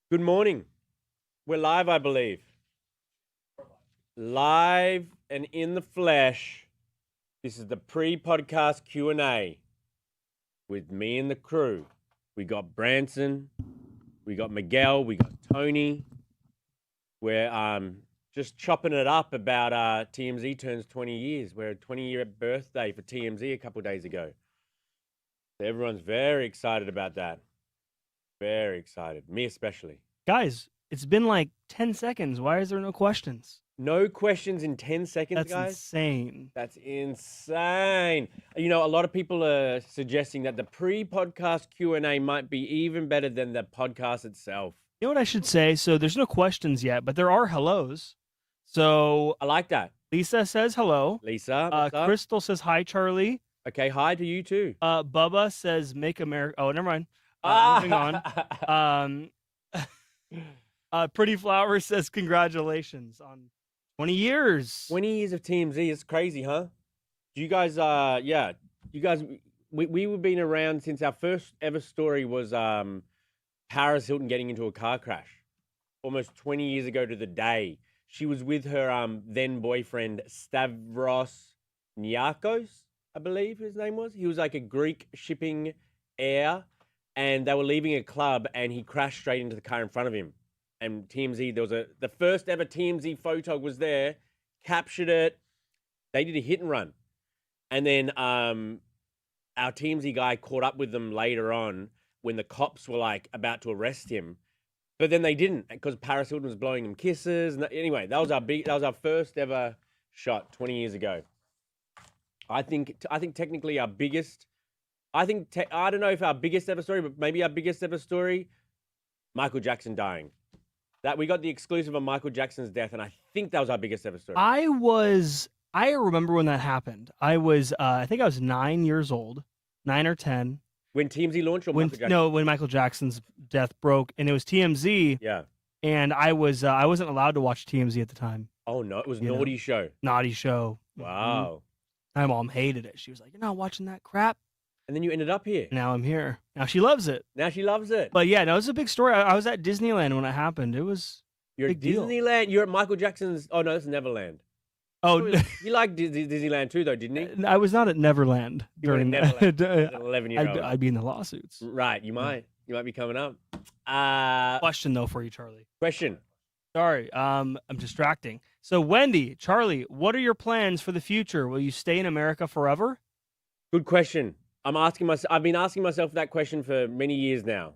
Good morning. We're live, I believe. Live and in the flesh. This is the pre-podcast Q&A with me and the crew. We got Branson, we got Miguel, we got Tony. We're just chopping it up about TMZ turns 20 years. We're a 20-year birthday for TMZ a couple of days ago. So everyone's very excited about that. Very excited. Me especially. Guys, it's been like 10 seconds. Why is there no questions? No questions in 10 seconds, That's guys? insane. That's insane. You know, a lot of people are suggesting that the pre-podcast Q&A might be even better than the podcast itself. You know what I should say? So there's no questions yet, but there are hellos. So I like that. Lisa says hello. Lisa, what's up? Crystal says hi, Charlie. Okay, hi to you too. Bubba says make America. Oh, never mind. Moving on. Pretty Flower says congratulations on 20 years. 20 years of TMZ. It's crazy, huh? You guys, we've been around since our first ever story was Paris Hilton getting into a car crash almost 20 years ago to the day. She was with her then boyfriend, Stavros Niarchos, I believe his name was. He was like a Greek shipping heir, and they were leaving a club, and he crashed straight into the car in front of him. And TMZ, the first ever TMZ photo was there, captured it. They did a hit and run. And then our TMZ guy caught up with them later on when the cops were like about to arrest him. But then they didn't, because Paris Hilton was blowing him kisses. And anyway, that was our first ever shot 20 years ago. I think technically our biggest, I don't know if our biggest ever story, but maybe our biggest ever story, Michael Jackson dying. That we got the exclusive on Michael Jackson's death, and I think that was our biggest ever story. I remember when that happened. I think I was 9 years old, 9 or 10. When TMZ launched, or Michael Jackson? No, when Michael Jackson's death broke, and it was TMZ. Yeah. And I wasn't allowed to watch TMZ at the time. Oh no, it was Naughty Show. Naughty Show. Wow. My mom hated it. She was like, "You're not watching that crap." And then you ended up here. Now I'm here. Now she loves it. Now she loves it. But yeah, no, it was a big story. I was at Disneyland when it happened. It was You're big at deal. Disneyland. You're at Michael Jackson's. Oh no, that's Neverland. Oh, he liked Disneyland too, though, didn't he? I was not at Neverland during Neverland. 11-year-old. I'd be in the lawsuits. Right, you might be coming up. Question though for you, Charlie. Question. Sorry, I'm distracting. So Wendy, Charlie, what are your plans for the future? Will you stay in America forever? Good question. I've been asking myself that question for many years now,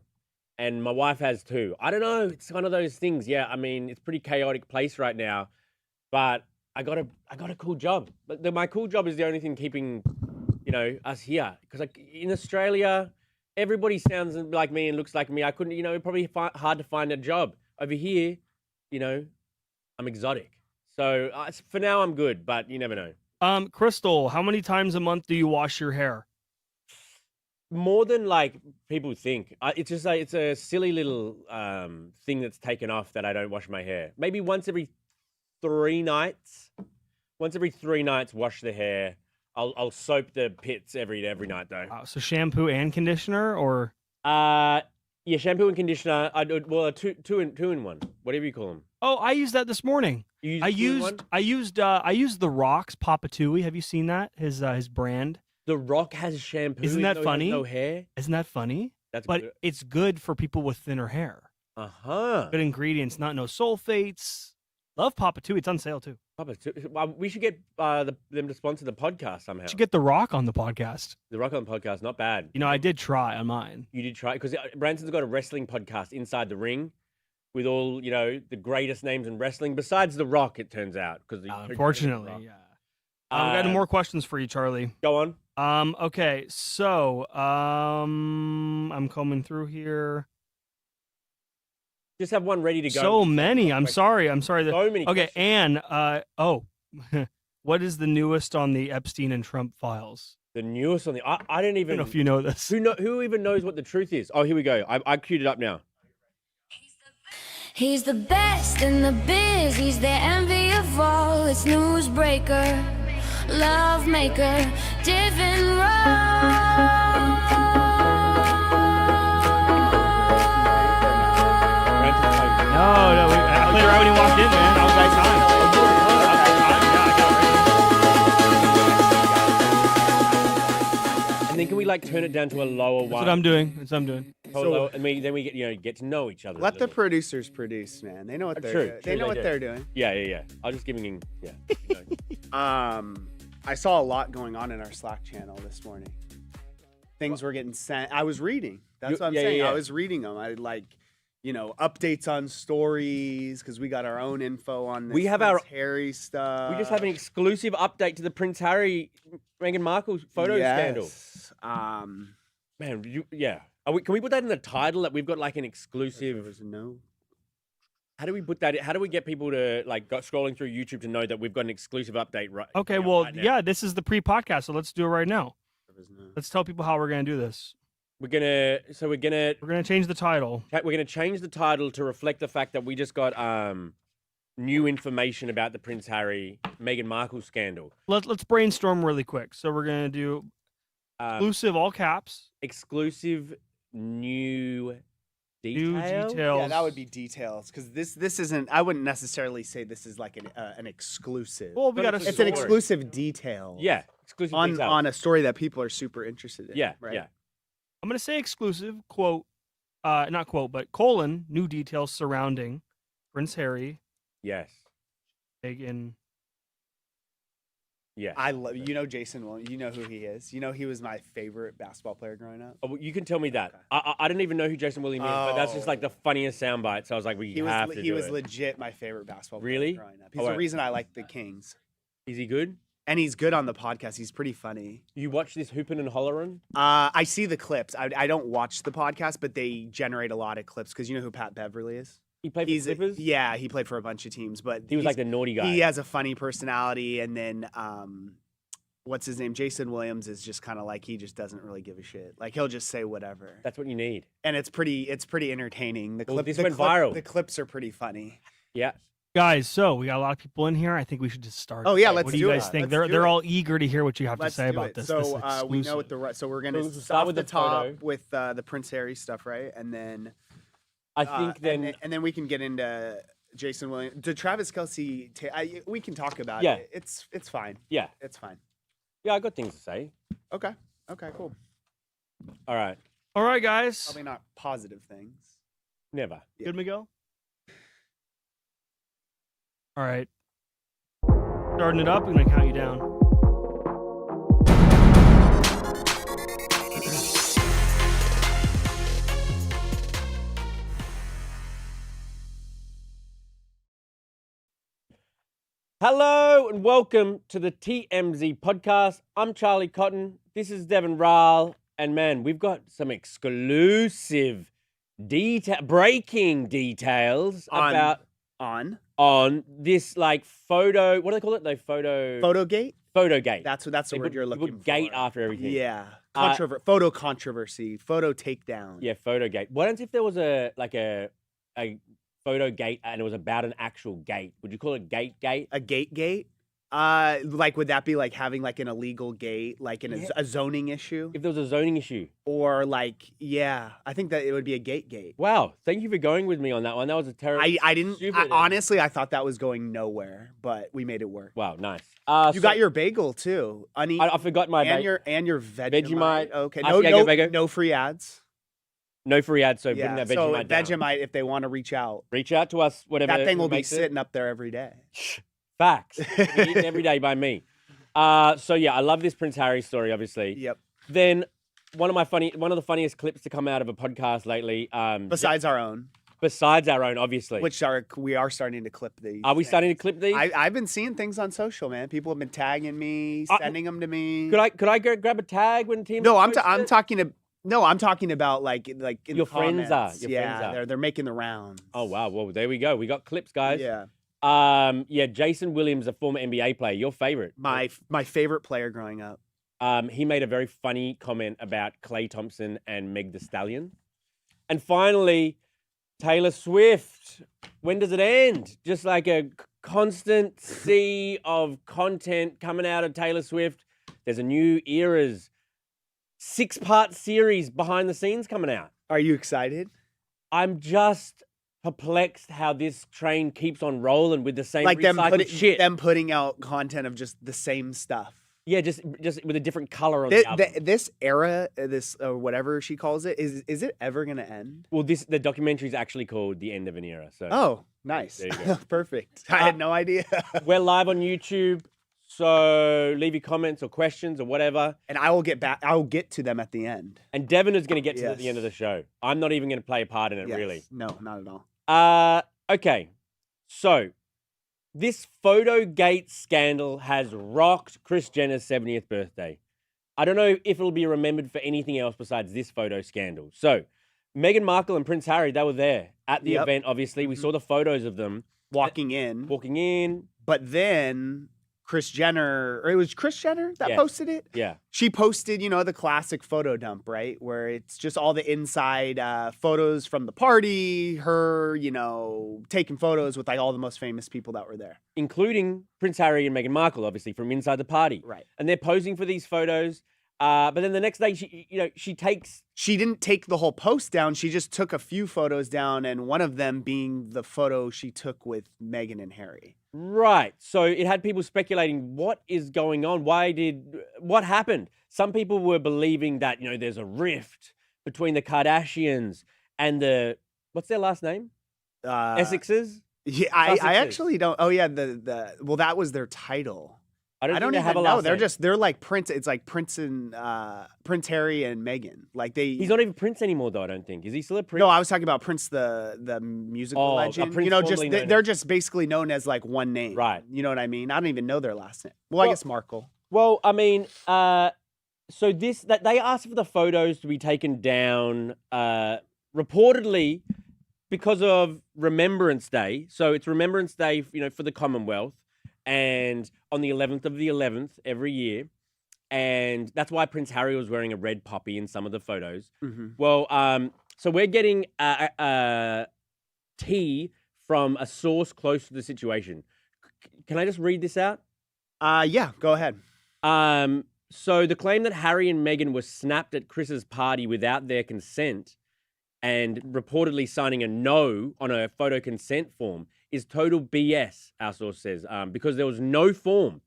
and my wife has too. I don't know. It's one of those things. Yeah, I mean, it's a pretty chaotic place right now, but I got a cool job. But my cool job is the only thing keeping, us here. Because like in Australia, everybody sounds like me and looks like me. I couldn't, it'd probably hard to find a job over here. I'm exotic. So for now, I'm good, but you never know. Crystal, how many times a month do you wash your hair? More than like people think. It's just like it's a silly little thing that's taken off that I don't wash my hair. Maybe once every 3 nights. Once every 3 nights, wash the hair. I'll soap the pits every night though. So shampoo and conditioner, or yeah, shampoo and conditioner. I do two in one. Whatever you call them. Oh, I used that this morning. I used The Rock's Papa Tui. Have you seen that? His brand. The Rock has shampoo. Isn't that funny? No hair. Isn't that funny? But good. It's good for people with thinner hair. Good ingredients, no sulfates. Love Papa Tui. It's on sale too. Papa Tui. We should get them to sponsor the podcast somehow. We should get The Rock on the podcast. The Rock on the podcast, not bad. I did try on mine. You did try because Branson's got a wrestling podcast, Inside the Ring, with all the greatest names in wrestling besides The Rock. It turns out because unfortunately, yeah. I've got more questions for you, Charlie. Go on. Okay, so I'm combing through here. Just have one ready to go. So many. I'm sorry. So many. Okay, questions. Anne. What is the newest on the Epstein and Trump files? The newest on the. I don't even know if you know this. Who even knows what the truth is? Oh, here we go. I queued it up now. He's the best in the biz. He's the envy of all. It's newsbreaker, love maker, Divin Rowe. No, I played it right when he walked in, man. That was right time. And then can we like turn it down to a lower one? That's what I'm doing. That's what I'm doing. And then we get to know each other. Let the producers produce, man. They know what they're doing. They know what they're doing. Yeah. I was just giving him. Yeah. I saw a lot going on in our Slack channel this morning. Things were getting sent. I was reading. That's what I'm saying. Yeah. I was reading them. I updates on stories because we got our own info on this. We have Prince Harry stuff. We just have an exclusive update to the Prince Harry, Meghan Markle photo scandal. Man, can we put that in the title that we've got like an exclusive? No. How do we put that? How do we get people to like go scrolling through YouTube to know that we've got an exclusive update? Right. Okay, this is the pre-podcast, so let's do it right now. Let's tell people how we're gonna do this. We're gonna change the title. We're gonna change the title to reflect the fact that we just got new information about the Prince Harry, Meghan Markle scandal. Let's brainstorm really quick. So we're gonna do exclusive, all caps. Exclusive new details. New details. Yeah, that would be details because this isn't. I wouldn't necessarily say this is like an exclusive. Well, it's an exclusive detail. Yeah, exclusive details on a story that people are super interested in. Yeah, right? Yeah. I'm gonna say exclusive quote, not quote, but colon new details surrounding Prince Harry. Yes. Meghan. Yeah. Jason Williams. You know who he is. He was my favorite basketball player growing up. Oh, well, you can tell me that. Okay. I didn't even know who Jason Williams is, but that's just like the funniest soundbite. So I was like, he was legit my favorite basketball player growing up. He's the reason I like the Kings. Is he good? And he's good on the podcast. He's pretty funny. You watch this Hoopin' and Hollerin'? I see the clips. I don't watch the podcast, but they generate a lot of clips because you know who Pat Beverly is? He played for the Clippers? Yeah, he played for a bunch of teams, but he was like the naughty guy. He has a funny personality, and then what's his name? Jason Williams is just kind of like he just doesn't really give a shit. Like he'll just say whatever. That's what you need. And it's pretty entertaining. This went viral. The clips are pretty funny. Yeah. Guys, so we got a lot of people in here. I think we should just start. Oh yeah, let's do it. What do you guys think? They're all eager to hear what you have to say about this. So we know what so we're gonna start with the top with the Prince Harry stuff, right? And then I think and then we can get into Jason Williams. To Travis Kelce, we can talk about it. It's fine. Yeah, it's fine. Yeah, I got things to say. Okay, cool. All right, guys. Probably not positive things. Never. Yeah. Good, Miguel. All right. Starting it up, I'm going to count you down. Hello and welcome to the TMZ podcast. I'm Charlie Cotton. This is Devin Rahl. And man, we've got some exclusive breaking details on this like photo. What do they call it? Photogate. Photogate. That's the word you're looking for. Gate after everything. Yeah. Photo controversy. Photo takedown. Yeah. Photogate. What if there was a photo gate and it was about an actual gate? Would you call it gate? A gate? Like would that be like having like an illegal gate, like in a zoning issue? If there was a zoning issue, or like I think that it would be a gate. Wow, thank you for going with me on that one. That was a terrible. Honestly, I thought that was going nowhere, but we made it work. Wow, nice. You got your bagel too. I forgot my bagel and your Vegemite. Okay, no free ads. No free ads, so bring that Vegemite down. Vegemite, if they want to reach out to us. Whatever that thing will be sitting up there every day. Facts. Eaten every day by me. So yeah, I love this Prince Harry story, obviously. Yep. Then one of the funniest clips to come out of a podcast lately. Besides our own, obviously. We are starting to clip these. Are we starting to clip these? I've been seeing things on social, man. People have been tagging me, sending them to me. Could I go grab a tag when team? No, I'm talking about like in your friends are. They're making the rounds. Oh wow, well there we go. We got clips, guys. Yeah. Jason Williams, a former NBA player, your favorite. My favorite player growing up. He made a very funny comment about Klay Thompson and Meg the Stallion. And finally, Taylor Swift. When does it end? Just like a constant sea of content coming out of Taylor Swift. There's a new era's 6-part series behind the scenes coming out. Are you excited? I'm just perplexed how this train keeps on rolling with the same Like recycled shit. them putting out content of just the same stuff. Yeah, just with a different color on the album. This era, this whatever she calls it, is it ever gonna end? Well, the documentary is actually called "The End of an Era." So, Oh, nice, There you go. perfect. I had no idea. we're live on YouTube, so leave your comments or questions or whatever. And I will get back. I will get to them at the end. And Devin is going to get to the Yes. end of the show. I'm not even going to play a part in it, Yes. really. No, not at all. Okay, so this Photogate scandal has rocked Kris Jenner's 70th birthday. I don't know if it'll be remembered for anything else besides this photo scandal. So, Meghan Markle and Prince Harry, they were there at the Yep. event, obviously. We saw the photos of them Walking in, But then Kris Jenner, or it was Kris Jenner that Yeah. posted it. yeah. She posted, the classic photo dump, right? Where it's just all the inside photos from the party, her, taking photos with like all the most famous people that were there. Including Prince Harry and Meghan Markle, obviously, from inside the party. Right. And they're posing for these photos. But then the next day, she takes... She didn't take the whole post down. She just took a few photos down, and one of them being the photo she took with Meghan and Harry. Right. So it had people speculating what is going on. What happened? Some people were believing that, there's a rift between the Kardashians and what's their last name? Essexes? Yeah, I Sussexes. actually don't. Oh yeah, well, that was their title. I I don't don't think they have even a know. last name. They're like Prince. It's like Prince and Prince Harry and Meghan. Like they. He's not even Prince anymore, though, I don't think. Is he still a Prince? No, I was talking about Prince, the musical Oh, a legend. Prince Just formerly known they're as- just basically known as like one name. Right. You know what I mean? I don't even know their last name. Well, I Well- guess Markle. Well, I mean, so that they asked for the photos to be taken down, reportedly because of Remembrance Day. So it's Remembrance Day, for the Commonwealth, and on the 11th of the 11th every year, and that's why Prince Harry was wearing a red poppy in some of the photos. Mm-hmm. Well, so we're getting tea from a source close to the situation. Can I just read this out? Yeah, go ahead. So the claim that Harry and Meghan were snapped at Chris's party without their consent and reportedly signing a no on a photo consent form is total BS, our source says, because there was no form.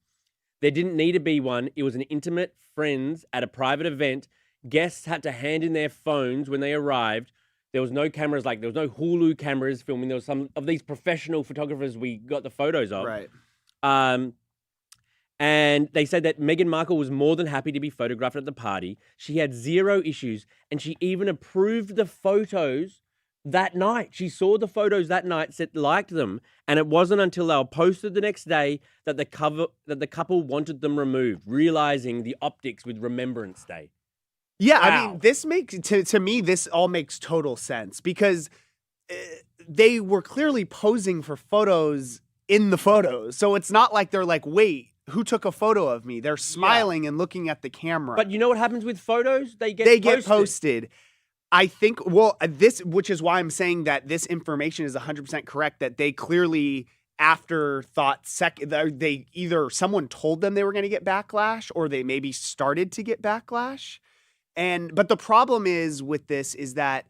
There didn't need to be one. It was an intimate friends at a private event. Guests had to hand in their phones when they arrived. There was no cameras, there was no Hulu cameras filming. There was some of these professional photographers we got the photos of. Right. And they said that Meghan Markle was more than happy to be photographed at the party. She had zero issues, and she even approved the photos that night. She saw the photos that night, liked them, and it wasn't until they were posted the next day that the couple wanted them removed, realizing the optics with Remembrance Day. Yeah, I Wow. mean, this makes to me this all makes total sense because they were clearly posing for photos in the photos. So it's not like they're like, "Wait, who took a photo of me?" They're smiling and looking at the camera. But you know what happens with photos? They get posted. I think which is why I'm saying that this information is 100% correct, that they clearly afterthought they either someone told them they were going to get backlash or they maybe started to get backlash. But the problem is with this is that,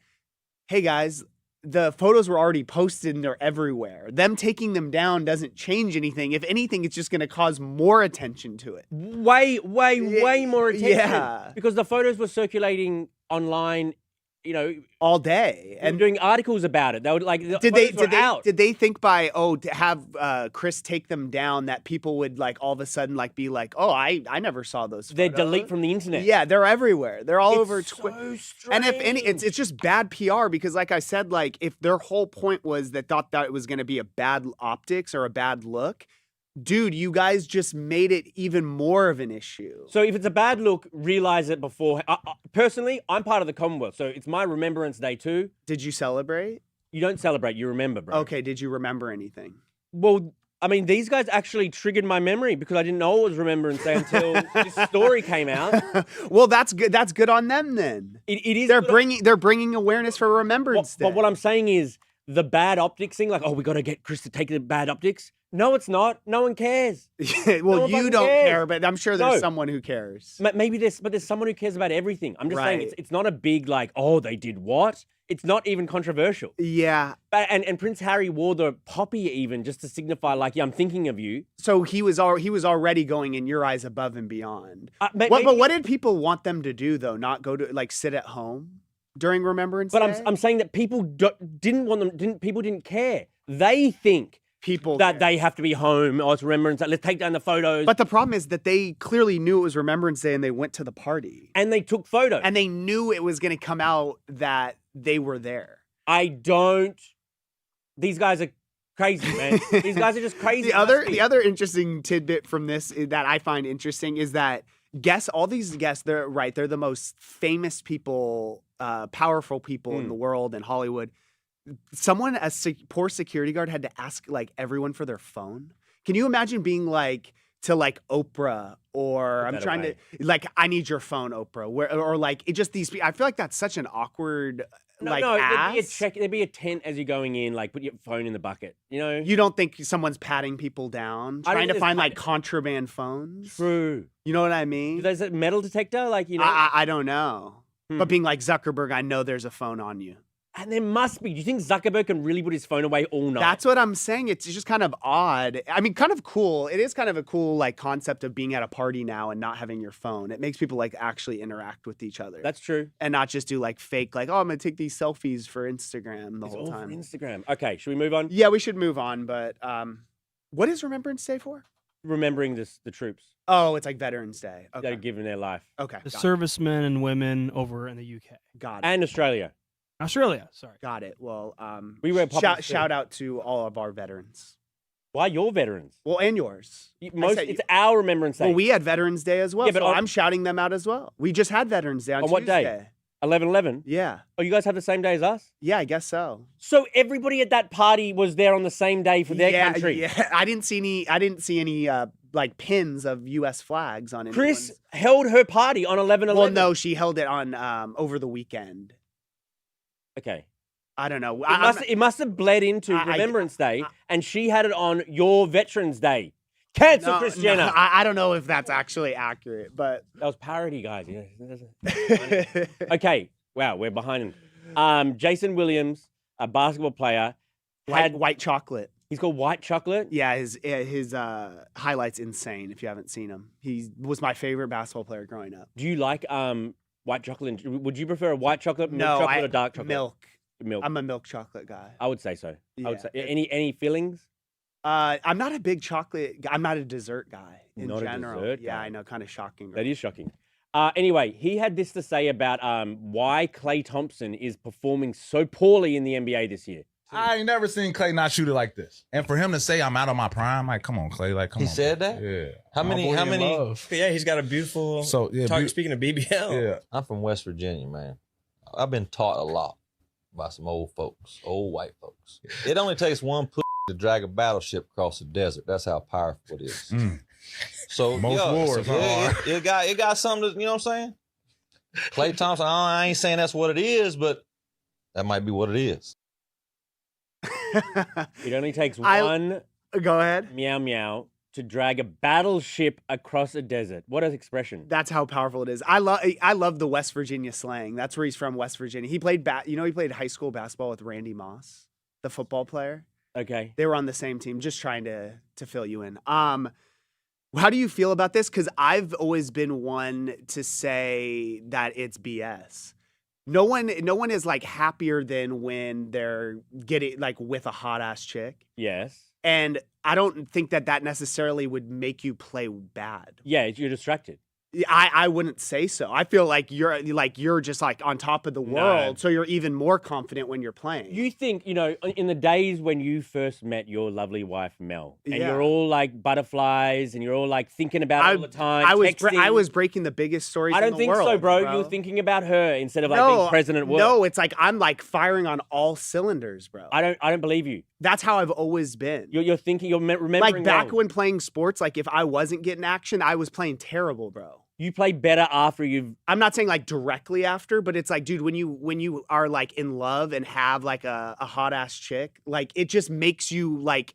hey guys, the photos were already posted and they're everywhere. Them taking them down doesn't change anything. If anything, it's just going to cause more attention to it. Way more attention. Yeah. Because the photos were circulating online, All day. and doing articles about it. They would out. Did they think by to have Chris take them down that people would all of a sudden be like, oh, I never saw those photos. They're delete from the internet. Yeah, they're everywhere. They're all It's over so Twitter. strange. And if any, it's just bad PR because, like I said, if their whole point was that thought that it was going to be a bad optics or a bad look, dude, you guys just made it even more of an issue. So if it's a bad look, realize it before. Personally, I'm part of the Commonwealth, so it's my Remembrance Day too. Did you celebrate? You don't celebrate, you remember, bro. Okay, did you remember anything? Well, I mean, these guys actually triggered my memory because I didn't know it was Remembrance Day until this story came out. Well, that's good. That's good on them then. It is. They're good- they're bringing awareness for Remembrance Day. But what I'm saying is the bad optics thing, we got to get Chris to take the bad optics. No, it's not. No one cares. Well, one you fucking don't cares. care, but I'm sure there's No. someone who cares. Maybe there's someone who cares about everything. I'm just saying Right. it's not a big they did what? It's not even controversial. Yeah. But, and Prince Harry wore the poppy even just to signify like, yeah, I'm thinking of you. So he was already going in your eyes above and beyond. But what did people want them to do though? Not go to like sit at home during Remembrance Day? But I'm saying that people didn't want them. People didn't care. They think that they have to be home. Oh, it's Remembrance Day. Let's take down the photos. But the problem is that they clearly knew it was Remembrance Day and they went to the party. And they took photos. And they knew it was going to come out that they were there. These guys are crazy, man. These guys are just crazy. The other interesting tidbit from this that I find interesting is that all these guests, they're the most famous people, powerful people in the world and Hollywood. Someone, poor security guard, had to ask like everyone for their phone. Can you imagine being like to like Oprah or I'm trying to like, I need your phone, Oprah, or like it just these. I feel like that's such an awkward ask. There'd be a tent as you're going in, like put your phone in the bucket. You know, you don't think someone's patting people down, trying to find like contraband phones. True. You know what I mean? There's a metal detector, like you know. I don't know, but being like Zuckerberg, I know there's a phone on you. And there must be. Do you think Zuckerberg can really put his phone away all night? That's what I'm saying. It's just kind of odd. I mean, kind of cool. It is kind of a cool like concept of being at a party now and not having your phone. It makes people like actually interact with each other. That's true. And not just do like fake, like, oh, I'm going to take these selfies for Instagram the whole time. For Instagram. Okay, should we move on? Yeah, we should move on. But what is Remembrance Day for? Remembering the troops. Oh, it's like Veterans Day. Okay. That are given their life. Okay. The servicemen and women over in the UK. Got it. And Australia. Sorry. Got it. Well, we were shout out to all of our veterans. Why your veterans? Well, and yours. It's our Remembrance Day. Well, we had Veterans Day as well, yeah, but so I'm shouting them out as well. We just had Veterans Day on what Tuesday. day? 11/11? Yeah. Oh, you guys have the same day as us? Yeah, I guess so. So everybody at that party was there on the same day for their country. Yeah, I didn't see any like pins of U.S. flags on it. Chris held her party on 11/11. Well, no, she held it on over the weekend. Okay. I don't know. It must have bled into Remembrance Day, and she had it on your Veterans Day. Cancel Kris Jenner. I don't know if that's actually accurate, but that was parody, guys. Okay. Wow, we're behind. Jason Williams, a basketball player, had white chocolate. He's called White Chocolate. Yeah, his highlights insane. If you haven't seen him, he was my favorite basketball player growing up. Do you like white chocolate? Would you prefer a white chocolate, milk chocolate, or dark chocolate? Milk. Milk. I'm a milk chocolate guy. I would say so. Yeah. I would say any feelings. I'm not a big chocolate guy. I'm not a dessert guy in general. A dessert yeah, guy. I know, kind of shocking. That is shocking. Anyway, he had this to say about why Klay Thompson is performing so poorly in the NBA this year. I ain't never seen Klay not shoot it like this. And for him to say I'm out of my prime, like, come on, Klay. Like, come on. He said that? Yeah. How many? Yeah, he's got a beautiful target. Speaking of BBL. Yeah. I'm from West Virginia, man. I've been taught a lot by some old folks, old white folks. It only takes one to drag a battleship across the desert. That's how powerful it is. So most wars it got something to, you know what I'm saying? Klay Thompson, I ain't saying that's what it is, but that might be what it is. It only takes one Go ahead. meow meow to drag a battleship across a desert. What an expression. That's how powerful it is. I love the West Virginia slang. That's where he's from, West Virginia. He played he played high school basketball with Randy Moss, the football player. Okay. They were on the same team, just trying to fill you in. How do you feel about this? Because I've always been one to say that it's BS. No one is like happier than when they're getting like with a hot ass chick. Yes. And I don't think that necessarily would make you play bad. Yeah, you're distracted. I wouldn't say so. I feel like you're just like on top of the world, so you're even more confident when you're playing. You think, in the days when you first met your lovely wife Mel, and you're all like butterflies, and you're all like thinking about it all the time. I was breaking the biggest stories. I don't think so, bro. You're thinking about her instead of like being present at work. No, it's like I'm like firing on all cylinders, bro. I don't believe you. That's how I've always been. You're thinking. You're remembering. Like back when playing sports, like if I wasn't getting action, I was playing terrible, bro. You play better after you've... I'm not saying like directly after, but it's like, dude, when you are like in love and have like a hot ass chick, like it just makes you like,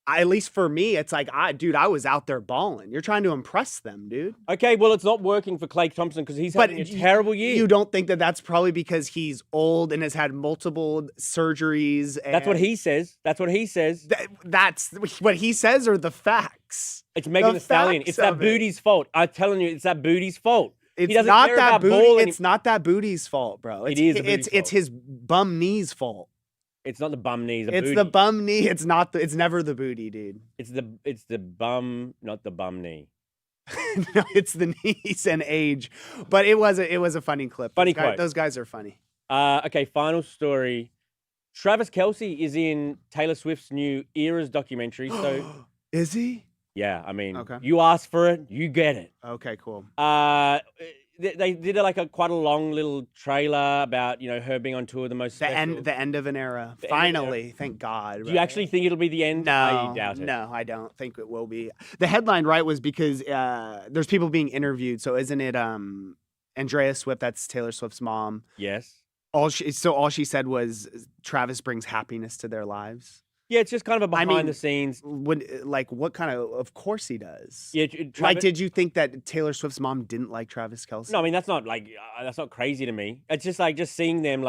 at least for me, it's like, dude, I was out there balling. You're trying to impress them, dude. Okay, well, it's not working for Klay Thompson because he's having a terrible year. You don't think that that's probably because he's old and has had multiple surgeries? That's what he says. That's what he says. That's what he says, or the facts? It's Megan Thee Stallion. It's that booty's fault. I'm telling you, it's that booty's fault. It's not that booty. It's not that booty's fault, bro. It's his bum knee's fault. It's not the bum knees. It's the bum knee. It's not. It's never the booty, dude. It's the bum, not the bum knee. No, it's the knees and age. But it was a funny clip. Funny quote. Those guys are funny. Okay, final story. Travis Kelce is in Taylor Swift's new Eras documentary. So is he? Yeah, I mean, okay. You asked for it, you get it. Okay, cool. They did quite a long little trailer about her being on tour. The end of an era. Finally, thank God. Do you actually think it'll be the end? No, I doubt it. No, I don't think it will be. The headline, right, was because there's people being interviewed. So isn't it Andrea Swift? That's Taylor Swift's mom. Yes. All she said was Travis brings happiness to their lives. Yeah, it's just kind of a behind the scenes. What kind of course he does. Yeah, did you think that Taylor Swift's mom didn't like Travis Kelce? No, I mean, that's not crazy to me. It's just seeing them,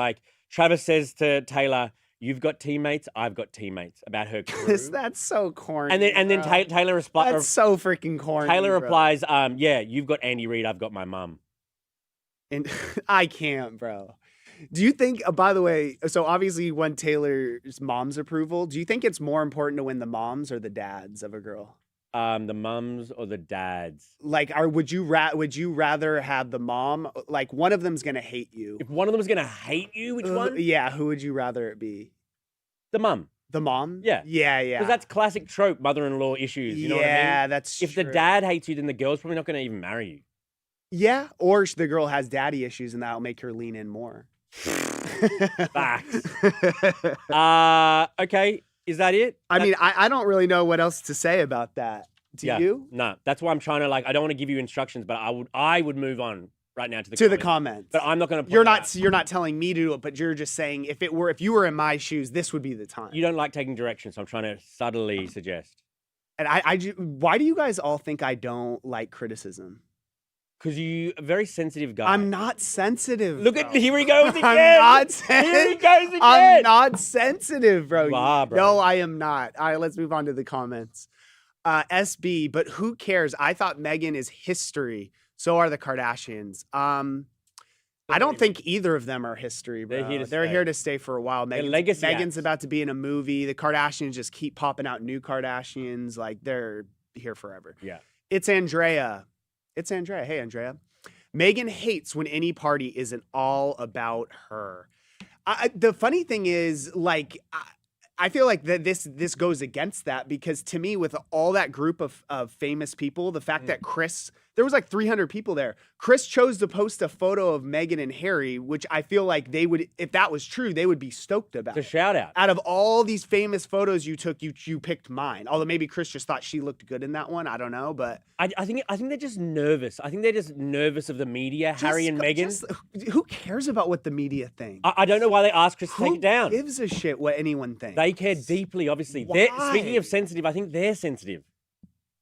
Travis says to Taylor, "You've got teammates, I've got teammates," about her crew. That's so corny. And then Taylor responds. That's so freaking corny. Taylor replies, "Yeah, you've got Andy Reid, I've got my mum." And I can't, bro. Do you think, by the way, so obviously you won Taylor's mom's approval. Do you think it's more important to win the moms or the dads of a girl? The mums or the dads? Would you rather have the mom? One of them's gonna hate you. If one of them's gonna hate you, which one? Yeah, who would you rather it be? The mum. The mom? Yeah. Yeah. Because that's classic trope, mother-in-law issues. You know what I mean? Yeah, that's If the dad hates you, then the girl's probably not gonna even marry you. Yeah, or the girl has daddy issues and that'll make her lean in more. Facts. Okay. Is that it? I mean, I don't really know what else to say about that. Do you? No. That's why I'm trying to I don't want to give you instructions, but I would move on right now to the comments. But I'm not going to. You're not telling me to do it, but you're just saying if you were in my shoes, this would be the time. You don't like taking directions, so I'm trying to subtly suggest. And why do you guys all think I don't like criticism? Because you're a very sensitive guy. I'm not sensitive. Here he goes again. Here he goes again. I'm not sensitive, bro. You are, bro. No, I am not. All right, let's move on to the comments. SB, but who cares? I thought Meghan is history. So are the Kardashians. I don't think either of them are history, bro. They're here to stay for a while. Meghan's about to be in a movie. The Kardashians just keep popping out new Kardashians. They're here forever. Yeah. It's Andrea. Hey, Andrea. Meghan hates when any party isn't all about her. The funny thing is, I feel like that this goes against that because to me, with all that group of famous people, the fact that there was 300 people there. Chris chose to post a photo of Meghan and Harry, which I feel like they would, if that was true, they would be stoked about. It's a shout out. Out of all these famous photos you took, you picked mine. Although maybe Chris just thought she looked good in that one. I don't know, but I think they're just nervous. I think they're just nervous of the media, Harry and Meghan. Who cares about what the media think? I don't know why they asked Chris to take it down. Who gives a shit what anyone thinks? They care deeply, obviously. Speaking of sensitive, I think they're sensitive.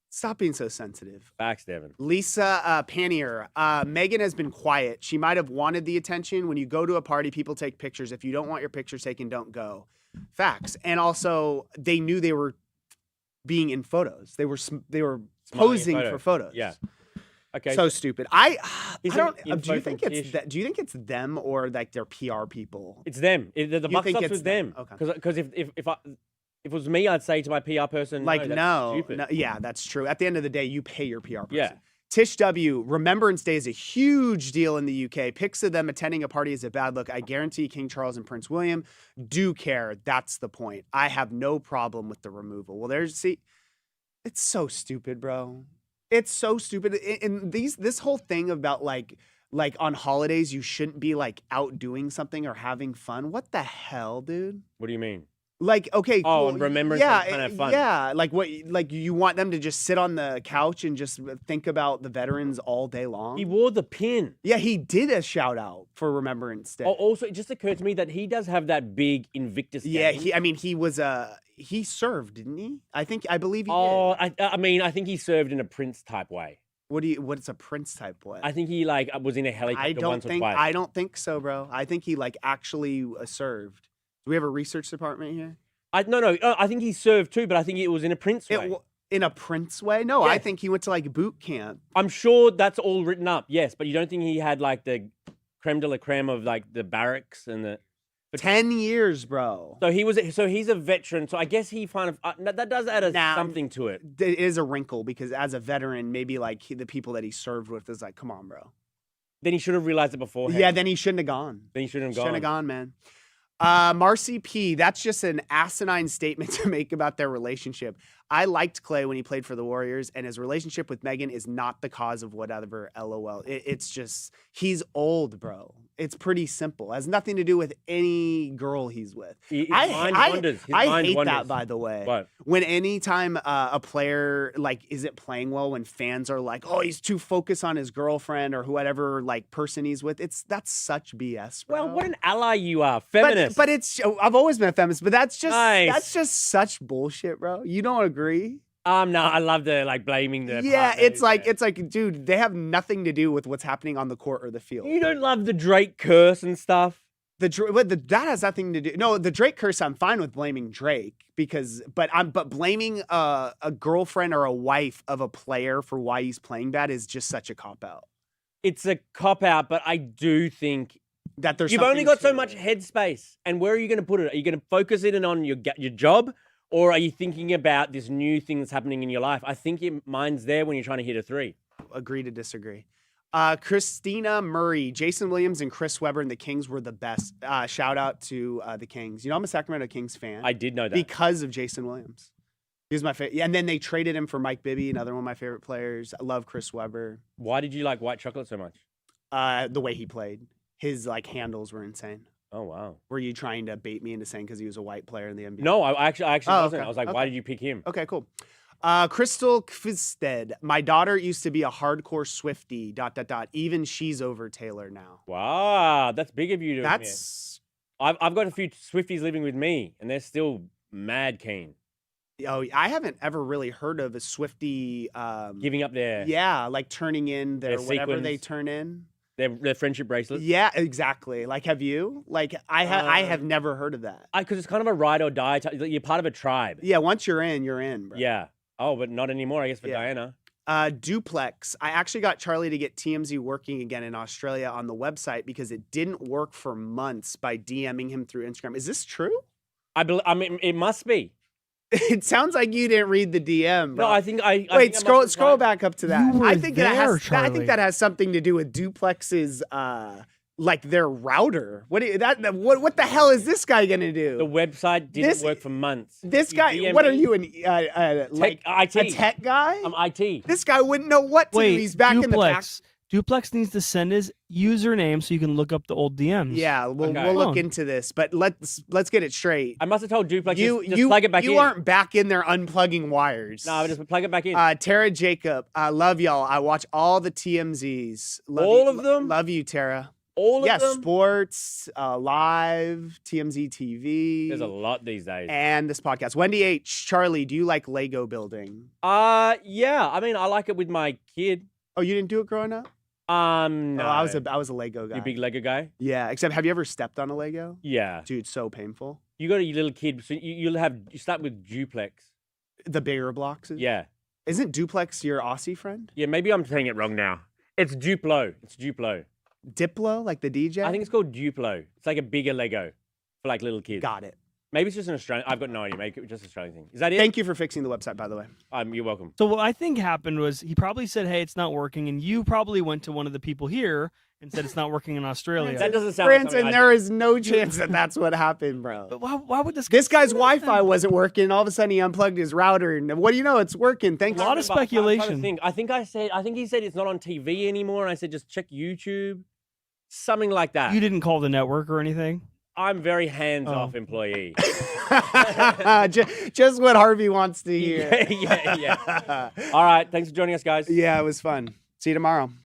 Stop being so sensitive. Facts, Devin. Lisa Panier. Meghan has been quiet. She might have wanted the attention. When you go to a party, people take pictures. If you don't want your picture taken, don't go. Facts. And also, they knew they were being in photos. They were posing for photos. Yeah. Okay. So stupid. I don't. Do you think it's them or their PR people? It's them. The buck stops with them. Okay. Because if it was me, I'd say to my PR person, no, yeah, that's true. At the end of the day, you pay your PR person. Yeah. Tish W, Remembrance Day is a huge deal in the UK. Pics of them attending a party is a bad look. I guarantee King Charles and Prince William do care. That's the point. I have no problem with the removal. Well, it's so stupid, bro. It's so stupid. And this whole thing about on holidays, you shouldn't be out doing something or having fun. What the hell, dude? What do you mean? Like, okay, cool. Oh, and remembrance yeah, and kind of fun. Yeah, like what? Like you want them to just sit on the couch and just think about the veterans all day long? He wore the pin. Yeah, he did a shout out for Remembrance Day. Oh, also, it just occurred to me that he does have that big Invictus yeah, game. he was he served, didn't he? I believe he Oh, did. I think he served in a Prince type way. What's a Prince type way? I think he like was in a helicopter once or twice. I don't think so, bro. I think he like actually served. Do we have a research department here? No, I think he served too, but I think it was in a Prince way. In a Prince way? No, I think he went to like boot camp. I'm sure that's all written up, yes, but you don't think he had like the creme de la creme of like the barracks and the 10 years, bro. So he's a veteran. So I guess he kind of that does add something to it. It is a wrinkle because as a veteran, maybe like the people that he served with is like, come on, bro. Then he should have realized it beforehand. Yeah, then he shouldn't have gone. Shouldn't have gone, man. Marcy P, that's just an asinine statement to make about their relationship. I liked Klay when he played for the Warriors, and his relationship with Meghan is not the cause of whatever, LOL. It's just, he's old, bro. It's pretty simple. It has nothing to do with any girl he's with. I hate that, by the way. What? When anytime a player, like, isn't playing well, when fans are like, oh, he's too focused on his girlfriend or whatever, like, person he's with, that's such BS, bro. Well, what an ally you are. Feminist. But it's, I've always been a feminist, but that's nice. such bullshit, bro. You don't agree? No, I love the like blaming the. Yeah, it's like, dude, they have nothing to do with what's happening on the court or the field. You don't love the Drake curse and stuff. That has nothing to do. No, the Drake curse, I'm fine with blaming Drake but blaming a girlfriend or a wife of a player for why he's playing bad is just such a cop out. It's a cop out, but I do think that you've only got so much headspace, and where are you going to put it? Are you going to focus it in on your job? Or are you thinking about this new thing that's happening in your life? I think mine's there when you're trying to hit a three. Agree to disagree. Christina Murray, Jason Williams, and Chris Webber and the Kings were the best. Shout out to the Kings. You know, I'm a Sacramento Kings fan. I did know that. Because of Jason Williams. He was my favorite. Yeah, and then they traded him for Mike Bibby, another one of my favorite players. I love Chris Webber. Why did you like White Chocolate so much? The way he played. His handles were insane. Oh, wow. Were you trying to bait me into saying because he was a white player in the NBA? No, I actually wasn't. Okay. I was like, why did you pick him? Okay, cool. Crystal Kvisted. My daughter used to be a hardcore Swiftie, ... Even she's over Taylor now. Wow, that's big of you to admit. I've got a few Swifties living with me, and they're still mad keen. Oh, I haven't ever really heard of a Swiftie... giving up their... Yeah, like turning in their whatever sequins. they turn in. Their friendship bracelets? Yeah, exactly. Like, have you? Like, I have never heard of that. Because it's kind of a ride or die. You're part of a tribe. Yeah, once you're in, bro. Yeah. Oh, but not anymore, I guess, for Diana. Duplex. I actually got Charlie to get TMZ working again in Australia on the website because it didn't work for months by DMing him through Instagram. Is this true? I mean, it must be. It sounds like you didn't read the DM, bro. No, I think I wait. Scroll back up to that. I think that has something to do with Duplex's like their router. What the hell is this guy gonna do? The website didn't work for months. This guy, what are you, like IT. A tech guy? I'm IT. This guy wouldn't know what to do. He's back in the back. Duplex needs to send his username so you can look up the old DMs. Yeah, we'll look into this, but let's get it straight. I must have told Duplex just plug it back in. You aren't back in there unplugging wires. No, just plug it back in. Tara Jacob, I love y'all. I watch all the TMZs. All of them? Love you, Tara. All of them? Yeah, sports, live, TMZ TV. There's a lot these days. And this podcast. Wendy H. Charlie, do you like Lego building? Yeah. I mean, I like it with my kid. Oh, you didn't do it growing up? No. I was a Lego guy. You a big Lego guy? Yeah, except have you ever stepped on a Lego? Yeah. Dude, so painful. You got a little kid, so you start with Duplex. The bigger blocks? Yeah. Isn't Duplex your Aussie friend? Yeah, maybe I'm saying it wrong now. It's Duplo. It's Duplo. Diplo, like the DJ? I think it's called Duplo. It's like a bigger Lego for like little kids. Got it. Maybe it's just an Australian. I've got no idea. Maybe it's just an Australian thing. Is that it? Thank you for fixing the website, by the way. You're welcome. So what I think happened was he probably said, "Hey, it's not working," and you probably went to one of the people here and said it's not working in Australia. That doesn't sound. Branson, there is no chance that that's what happened, bro. But why would this guy's Wi-Fi wasn't working? And all of a sudden, he unplugged his router, and what do you know? It's working. Thanks. A lot of speculation. I think he said it's not on TV anymore. And I said just check YouTube, something like that. You didn't call the network or anything. I'm very hands-off employee. Just what Harvey wants to hear. Yeah. All right. Thanks for joining us, guys. Yeah, it was fun. See you tomorrow.